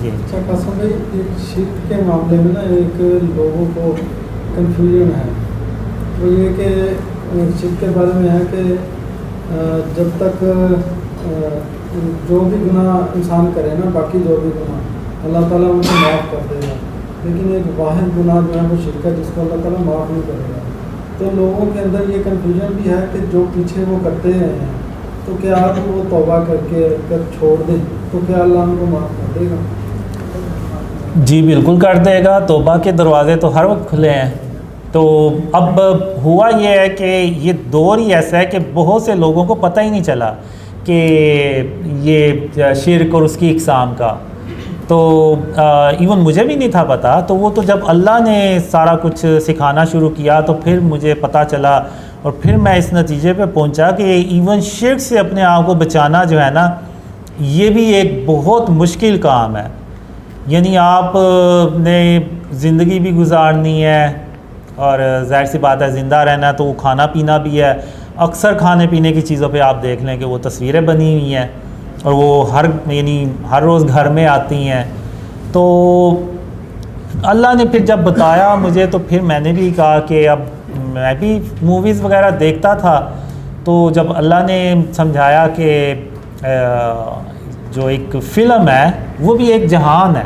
जी। अच्छा कासिम भाई, एक शिर्क के मामले में ना एक लोगों को कन्फ्यूजन है, वो ये कि शिर्क के बारे में है कि जब तक जो भी गुनाह इंसान करे ना, बाकी जो भी गुनाह अल्लाह ताला उनको माफ़ कर देगा, लेकिन एक वाहिद गुनाह जो है वो शिर्क है जिसको अल्लाह ताला माफ़ नहीं करेगा। तो लोगों के अंदर ये कन्फ्यूजन भी है कि जो पीछे वो करते हैं तो क्या आप वो तौबा करके कर छोड़ दें तो क्या अल्लाह उनको माफ़ कर देगा? जी बिल्कुल कर देगा, तौबा के दरवाज़े तो हर वक्त खुले हैं। तो अब हुआ ये है कि ये दौर ही ऐसा है कि बहुत से लोगों को पता ही नहीं चला कि ये शिर्क और उसकी इक़साम का, तो इवन मुझे भी नहीं था पता। तो वो तो जब अल्लाह ने सारा कुछ सिखाना शुरू किया तो फिर मुझे पता चला, और फिर मैं इस नतीजे पे पहुंचा कि इवन शिर्क से अपने आप को बचाना जो है ना, ये भी एक बहुत मुश्किल काम है। यानी आप ने ज़िंदगी भी गुजारनी है और ज़ाहिर सी बात है ज़िंदा रहना है, तो वो खाना पीना भी है। अक्सर खाने पीने की चीज़ों पे आप देख लें कि वो तस्वीरें बनी हुई हैं और वो हर रोज़ घर में आती हैं। तो अल्लाह ने फिर जब बताया मुझे, तो फिर मैंने भी कहा कि अब मैं भी मूवीज़ वगैरह देखता था, तो जब अल्लाह ने समझाया कि जो एक फ़िल्म है वो भी एक जहान है,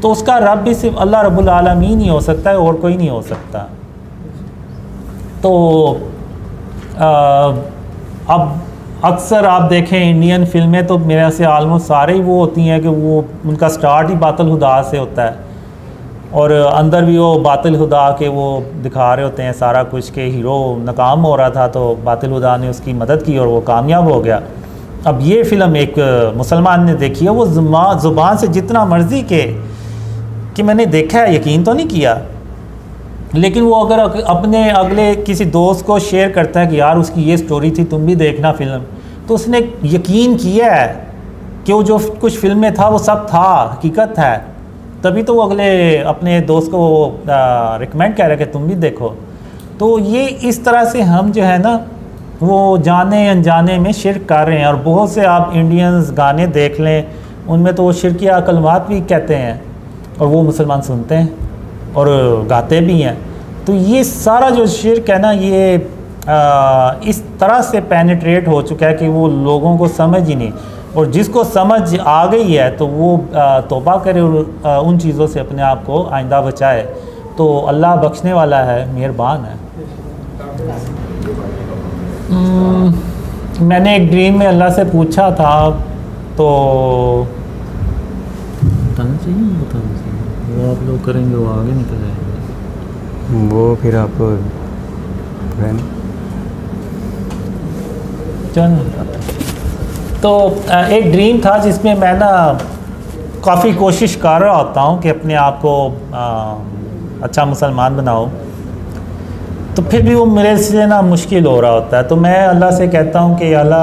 तो उसका रब भी सिर्फ अल्लाह रब्बुल आलमीन ही हो सकता है और कोई नहीं हो सकता। तो अब अक्सर आप देखें इंडियन फिल्में तो मेरे से आलमोस्ट सारे ही वो होती हैं कि वो उनका स्टार्ट ही बातिल हुदा से होता है, और अंदर भी वो बातिल हुदा के वो दिखा रहे होते हैं सारा कुछ कि हीरो नाकाम हो रहा था तो बातिल हुदा ने उसकी मदद की और वो कामयाब हो गया। अब ये फ़िल्म एक मुसलमान ने देखी है, वो ज़ुबान से जितना मर्ज़ी के कि मैंने देखा है, यकीन तो नहीं किया, लेकिन वो अगर अपने अगले किसी दोस्त को शेयर करता है कि यार उसकी ये स्टोरी थी, तुम भी देखना फ़िल्म, तो उसने यकीन किया है कि वो जो कुछ फ़िल्म में था वो सब था, हकीकत है, तभी तो वो अगले अपने दोस्त को रिकमेंड कर रहा है कि तुम भी देखो। तो ये इस तरह से हम जो है ना वो जाने अनजाने में शिर्क कर रहे हैं। और बहुत से आप इंडियंस गाने देख लें, उनमें तो वो शिरकिया कलमात भी कहते हैं और वो मुसलमान सुनते हैं और गाते भी हैं। तो ये सारा जो शिर्क है ना, ये इस तरह से पेनिट्रेट हो चुका है कि वो लोगों को समझ ही नहीं, और जिसको समझ आ गई है तो वो तौबा करे और उन चीज़ों से अपने आप को आइंदा बचाए। तो अल्लाह बख्शने वाला है, मेहरबान है। मैंने एक ड्रीम में अल्लाह से पूछा था, तो बताना चाहिए, बताना चाहिए, वो आप लोग करेंगे, वो आगे निकल जाएंगे, वो फिर आप तो एक ड्रीम था जिसमें मैं ना काफ़ी कोशिश कर रहा होता हूँ कि अपने आप को अच्छा मुसलमान बनाऊँ, तो फिर भी वो मेरे से ना मुश्किल हो रहा होता है। तो मैं अल्लाह से कहता हूँ कि अल्लाह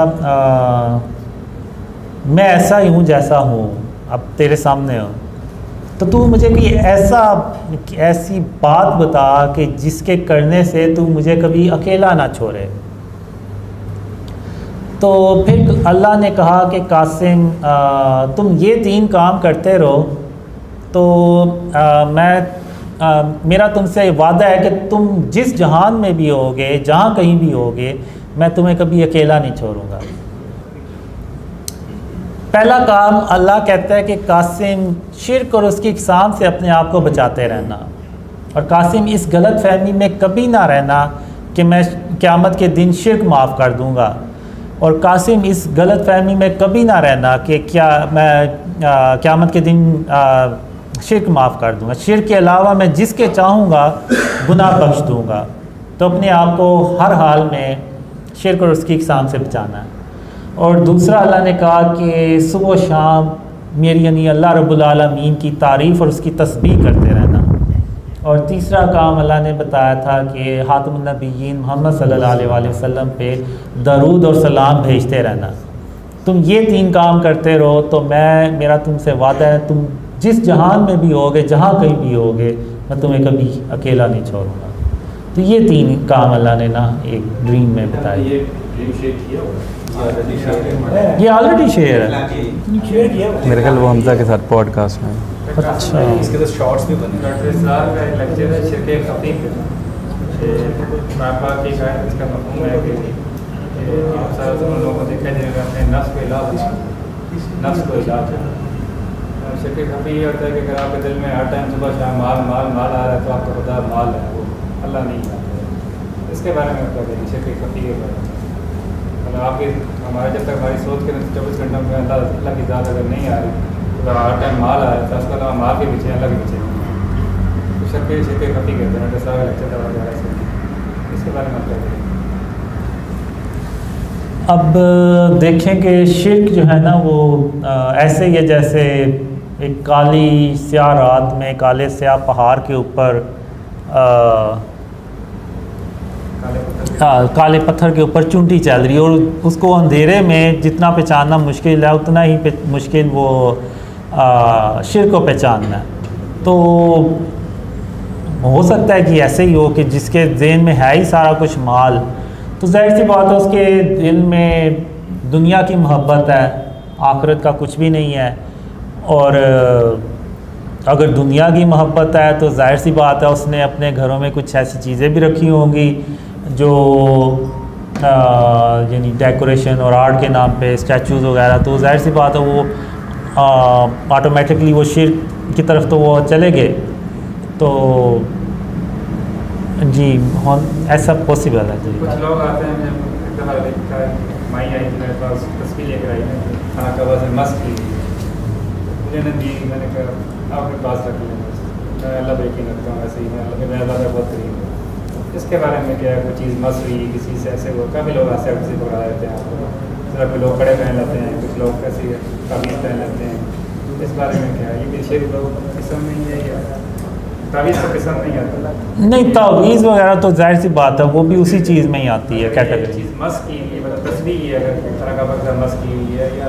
मैं ऐसा ही हूँ जैसा हूँ, अब तेरे सामने हूँ, तो तू मुझे कोई ऐसी बात बता कि जिसके करने से तू मुझे कभी अकेला ना छोड़े। तो फिर अल्लाह ने कहा कि कासिम तुम ये 3 काम करते रहो, तो मेरा तुमसे वादा है कि तुम जिस जहान में भी होगे, जहाँ कहीं भी होगे, मैं तुम्हें कभी अकेला नहीं छोड़ूंगा। पहला काम अल्लाह कहता है कि कासिम शिर्क और उसकी इक़साम से अपने आप को बचाते रहना, और कासिम इस गलत फहमी में कभी ना रहना कि मैं क़यामत के दिन शिर्क माफ़ कर दूंगा, और कासिम इस गलत फहमी में कभी ना रहना कि मैं क़यामत के दिन शिर्क माफ़ कर दूंगा। शिर्क के अलावा मैं जिसके चाहूँगा गुनाह बख्श दूंगा। तो अपने आप को हर हाल में शिर्क और उसकी इक़साम से बचाना है। और दूसरा अल्लाह ने कहा कि सुबह शाम मेरी यानी अल्लाह रब्बुल आलमीन की तारीफ़ और उसकी तस्बीह करते रहना। और तीसरा काम अल्लाह ने बताया था कि हातिमुन नबिय्यीन मोहम्मद सल्लल्लाहु अलैहि वसल्लम पे दरूद और सलाम भेजते रहना। तुम ये 3 काम करते रहो तो मेरा तुमसे वादा है, तुम जिस जहान में भी होगे, जहाँ कहीं भी होगे, मैं तुम्हें कभी अकेला नहीं छोड़ूंगा। तो ये 3 काम अल्लाह ने ना एक ड्रीम में बताए। ये ड्रीम शेयर किया होगा? ये ऑलरेडी शेयर है। मेरे ख्याल वो हमजा के साथ पॉडकास्ट में। अच्छा, इसके तो शॉर्ट्स भी बने। डॉक्टर इस्लाम का एक लेक्चर है शिरक खफीफ पापा की शायद इसका मफहूम है कि आप सारे उन लोगों को देखा जाएगा अपने नफ्स को इलाज है, नफ्स को इलाज है। शिरक खफी ये होता है कि अगर आपके दिल में हर टाइम सुबह शाम माल माल माल आ रहा है तो आपका खुदा माल है, वो अल्लाह नहीं है। इसके बारे में क्या करें शिरक खफी के बारे में, मतलब आपकी हमारे जब तक हमारी सोच के 24 घंटों में अल्लाह की ज़ात अगर नहीं आ रही तो हर टाइम माल आ रहा है तो उसके अलावा माल के पीछे अल्लाह के पीछे तो शिरक खफी कहते हैं। सारा लेक्चर दवा जा रहा है इसके बारे में क्या करें। अब देखें कि शिर्क जो है ना वो ऐसे ही है जैसे एक काली स्याह रात में काले स्याह पहाड़ के ऊपर काले पत्थर के ऊपर चुंटी चल रही है और उसको अंधेरे में जितना पहचानना मुश्किल है उतना ही मुश्किल वो शिर्क को पहचानना है। तो हो सकता है कि ऐसे ही हो कि जिसके ज़हन में है ही सारा कुछ माल, तो ज़ाहिर सी बात है उसके दिल में दुनिया की मोहब्बत है, आखिरत का कुछ भी नहीं है। और अगर दुनिया की मोहब्बत है तो ज़ाहिर सी बात है उसने अपने घरों में कुछ ऐसी चीज़ें भी रखी होंगी जो यानी डेकोरेशन और आर्ट के नाम पे स्टैचूज़ वगैरह, तो ज़ाहिर सी बात है वो ऑटोमेटिकली वो शिर्क की तरफ तो वो चले गए। तो जी ऐसा पॉसिबल है जी। कुछ लोग आते हैं जब एक दफ़ा देखा माई आई थी मेरे पास तस्वीर लेकर आई है खाना का वजन मस्त की मुझे ने दी, मैंने कहा आपके पास रख लें, मैं अल्लाह पे यकीन रखता हूँ वैसे ही मैं अल्लाह का बहुत करीब हूँ। इसके बारे में क्या है कोई चीज़ मस्त हुई किसी से ऐसे वो काफ़ी लोग ऐसे से पकड़ा देते हैं आपको, जरा कोई लोग कड़े पहन लेते हैं, कुछ लोग कैसी कमीज पहन लेते हैं। इस बारे में क्या है ये भी शेर लोग किस्म में ही है तावीज़ तो किस्म नहीं आता नहीं, तावीज़ वगैरह तो जाहिर सी बात है वो भी उसी चीज़ में ही आती है कैटेगरी। चीज़ मस्क की हुई है मतलब तस्वीर ही है, अगर तरह का बक्सा मस्क की हुई है या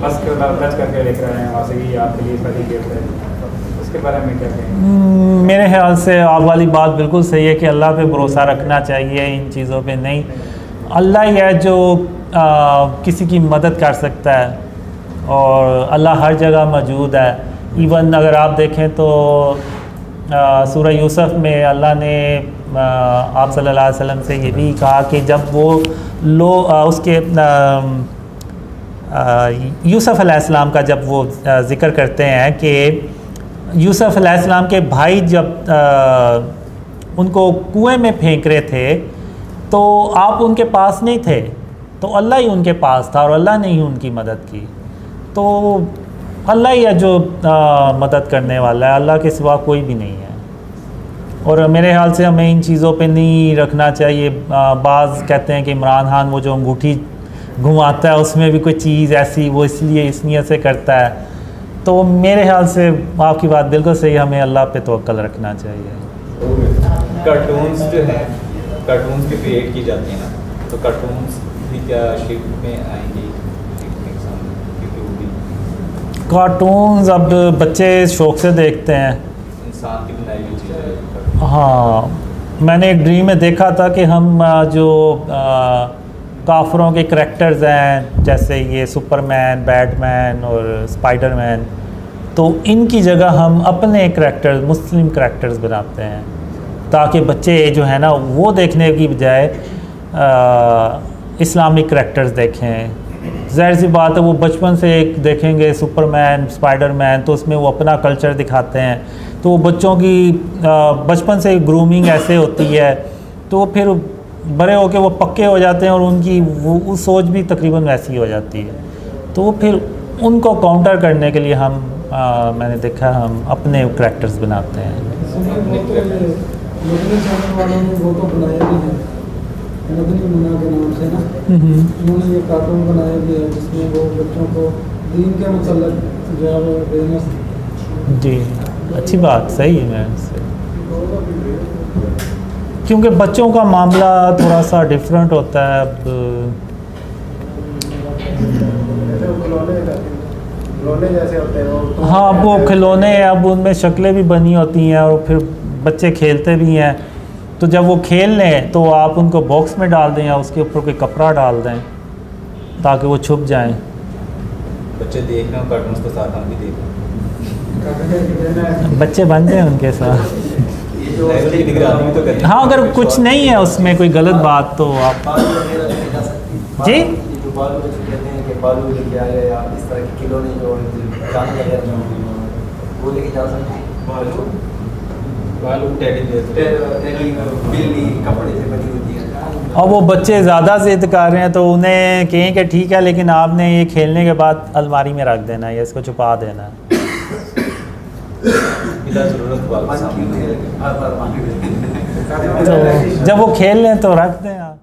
मस्क के बाद टच करके लेकर आए हैं वहाँ से ही आपके लिए खरीद गिफ्ट है, उसके बारे में क्या कहें। मेरे ख्याल से आप वाली बात बिल्कुल सही है कि अल्लाह पे भरोसा रखना चाहिए, इन चीज़ों पे नहीं। अल्लाह ही है जो किसी की मदद कर सकता है और अल्लाह हर जगह मौजूद है। इवन अगर आप देखें तो सूरह यूसुफ में अल्लाह ने आप सल्लल्लाहु अलैहि वसल्लम से ये भी कहा कि जब वो उसके यूसुफ अलैहिस्सलाम का जब वो ज़िक्र करते हैं कि यूसुफ अलैहिस्सलाम के भाई जब उनको कुएं में फेंक रहे थे तो आप उनके पास नहीं थे, तो अल्लाह ही उनके पास था और अल्लाह ने ही उनकी मदद की। तो अल्लाह ही है जो मदद करने वाला है, अल्लाह के सिवा कोई भी नहीं है। और मेरे ख्याल से हमें इन चीज़ों पे नहीं रखना चाहिए। बाज़ कहते हैं कि इमरान खान वो जो अंगूठी घुमाता है उसमें भी कोई चीज़ ऐसी वो इसलिए इस नियत से करता है। तो मेरे ख्याल से आपकी बात बिल्कुल सही, हमें अल्लाह पे तवक्कल रखना चाहिए। कार्टून्स जो है कार्टून्स की क्रिएट की जाती हैं ना, तो कार्टून्स भी क्या शिर्क में आएंगी? कार्टून्स अब बच्चे शौक़ से देखते हैं, इंसान की बनाई हुई चीज़ें। हाँ, मैंने एक ड्रीम में देखा था कि हम जो काफरों के करैक्टर्स हैं जैसे ये सुपरमैन, बैटमैन और स्पाइडरमैन, तो इनकी जगह हम अपने करैक्टर्स मुस्लिम करैक्टर्स बनाते हैं ताकि बच्चे जो है ना वो देखने की बजाय इस्लामिक करैक्टर्स देखें। ज़ाहिर सी बात है वो बचपन से एक देखेंगे सुपरमैन, स्पाइडरमैन, तो उसमें वो अपना कल्चर दिखाते हैं, तो बच्चों की बचपन से ग्रूमिंग ऐसे होती है, तो फिर बड़े होके वो पक्के हो जाते हैं और उनकी वो सोच भी तकरीबन वैसी हो जाती है। तो फिर उनको काउंटर करने के लिए हम मैंने देखा हम अपने करैक्टर्स बनाते हैं। वालों ने वो तो बनाया भी है मदनी मुन्ना के नाम से ना, उन्होंने ये कार्टून बनाया भी है जिसमें वो बच्चों को दीन के मतलब जो है वो अवेयरनेस। जी अच्छी बात, सही है मैम से, क्योंकि बच्चों का मामला थोड़ा सा डिफरेंट होता है। अब खिलौने जैसे होते हैं वो, हाँ वो खिलौने अब उनमें शक्लें भी बनी होती हैं और फिर बच्चे खेलते भी हैं, तो जब वो खेल लें तो आप उनको बॉक्स में डाल दें या उसके ऊपर कोई कपड़ा डाल दें ताकि वो छुप जाएं। बच्चे देख रहे हो कार्टून्स के साथ हम भी देख रहे हैं। बच्चे बन जाए उनके साथ। की निगरानी भी तो करनी है। हाँ, अगर कुछ नहीं है उसमें कोई गलत बात तो आप जी जो बालू बच्चे कहते हैं कि बालू लेके आए या इस तरह के खिलौने जो जानवर है वो लेके जा सकते हैं। बालू टेडी बिल्ली कपड़े से बनी होती है। और वो बच्चे ज़्यादा ज़िद कर रहे हैं तो उन्हें कहें कि ठीक है, लेकिन आपने ये खेलने के बाद अलमारी में रख देना है या इसको छुपा देना है। बिला ज़रूरत बालू सामने। तो जब वो खेल लें तो रख दें आप।